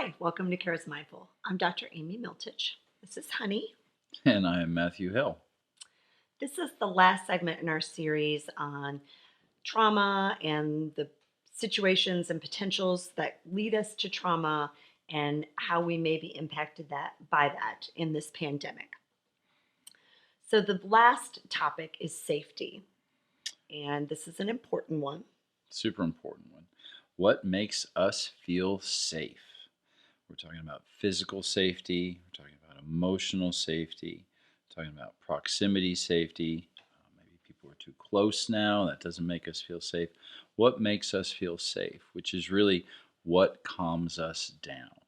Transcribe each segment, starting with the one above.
Hi, welcome to Charismindful. I'm Dr. Amy Miltich. This is Honey. And I am Matthew Hill. This is the last segment in our series on trauma and the situations and potentials that lead us to trauma and how we may be impacted by that in this pandemic. So the last topic is safety, and this is an important one. Super important one. What makes us feel safe? We're talking about physical safety. We're talking about emotional safety. We're talking about proximity safety. Maybe people are too close now. That doesn't make us feel safe. What makes us feel safe? Which is really what calms us down.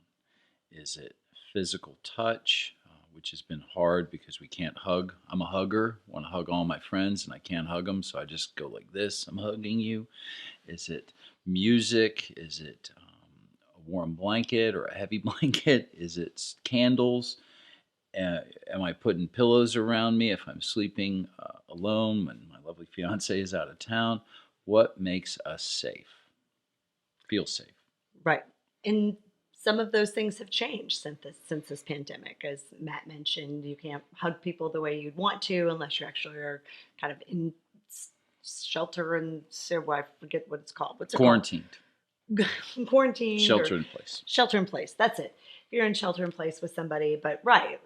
Is it physical touch, which has been hard because we can't hug? I'm a hugger. I want to hug all my friends, and I can't hug them, so I just go like this. I'm hugging you. Is it music? Is it a warm blanket or a heavy blanket? Is it candles? Am I putting pillows around me if I'm sleeping alone when my lovely fiance is out of town? What makes us safe? Feel safe. Right. And some of those things have changed since this pandemic. As Matt mentioned, you can't hug people the way you'd want to unless you actually are kind of in shelter and I forget what it's called. What's it Quarantined. called? Quarantined. Shelter in place. Shelter in place. That's it. If you're in shelter in place with somebody, but right.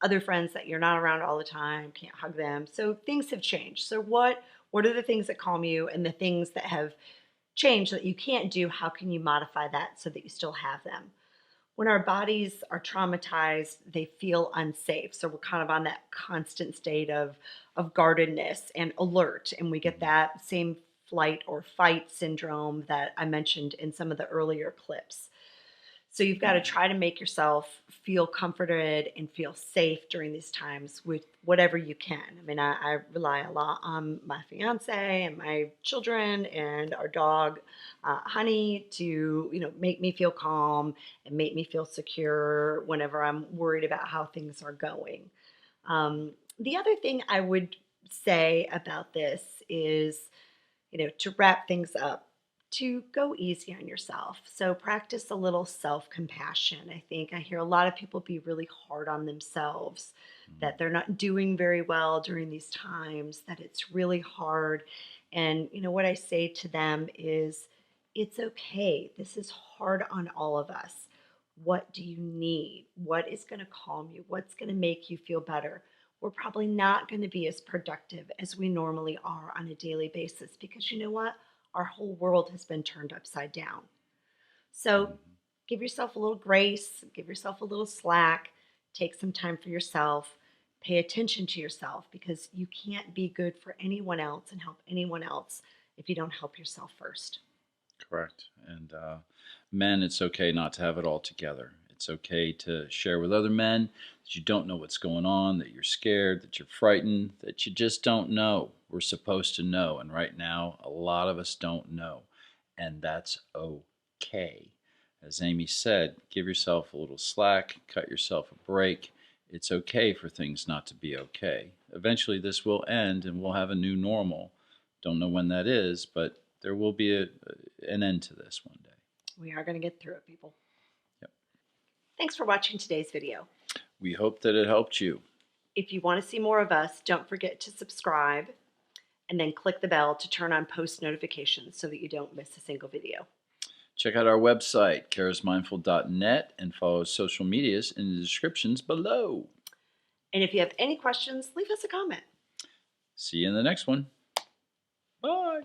Other friends that you're not around all the time, can't hug them. So things have changed. So what are the things that calm you, and the things that have change that you can't do, how can you modify that so that you still have them? When our bodies are traumatized, they feel unsafe. So we're kind of on that constant state of guardedness and alert. And we get that same flight or fight syndrome that I mentioned in some of the earlier clips. So you've got to try to make yourself feel comforted and feel safe during these times with whatever you can. I mean, I rely a lot on my fiance and my children and our dog, Honey, to make me feel calm and make me feel secure whenever I'm worried about how things are going. The other thing I would say about this is, to wrap things up, to go easy on yourself. So practice a little self-compassion. I think I hear a lot of people be really hard on themselves, that they're not doing very well during these times, that it's really hard. And what I say to them is, it's okay. This is hard on all of us. What do you need? What is going to calm you? What's going to make you feel better? We're probably not going to be as productive as we normally are on a daily basis, because you know what? Our whole world has been turned upside down. So give yourself a little grace, give yourself a little slack, take some time for yourself, pay attention to yourself, because you can't be good for anyone else and help anyone else if you don't help yourself first. Correct. And men, it's okay not to have it all together. It's okay to share with other men that you don't know what's going on, that you're scared, that you're frightened, that you just don't know. We're supposed to know. And right now, a lot of us don't know. And that's okay. As Amy said, give yourself a little slack, cut yourself a break. It's okay for things not to be okay. Eventually, this will end and we'll have a new normal. Don't know when that is, but there will be an end to this one day. We are going to get through it, people. Yep. Thanks for watching today's video. We hope that it helped you. If you want to see more of us, don't forget to subscribe and then click the bell to turn on post notifications so that you don't miss a single video. Check out our website, charismindful.net, and follow social medias in the descriptions below. And if you have any questions, leave us a comment. See you in the next one. Bye.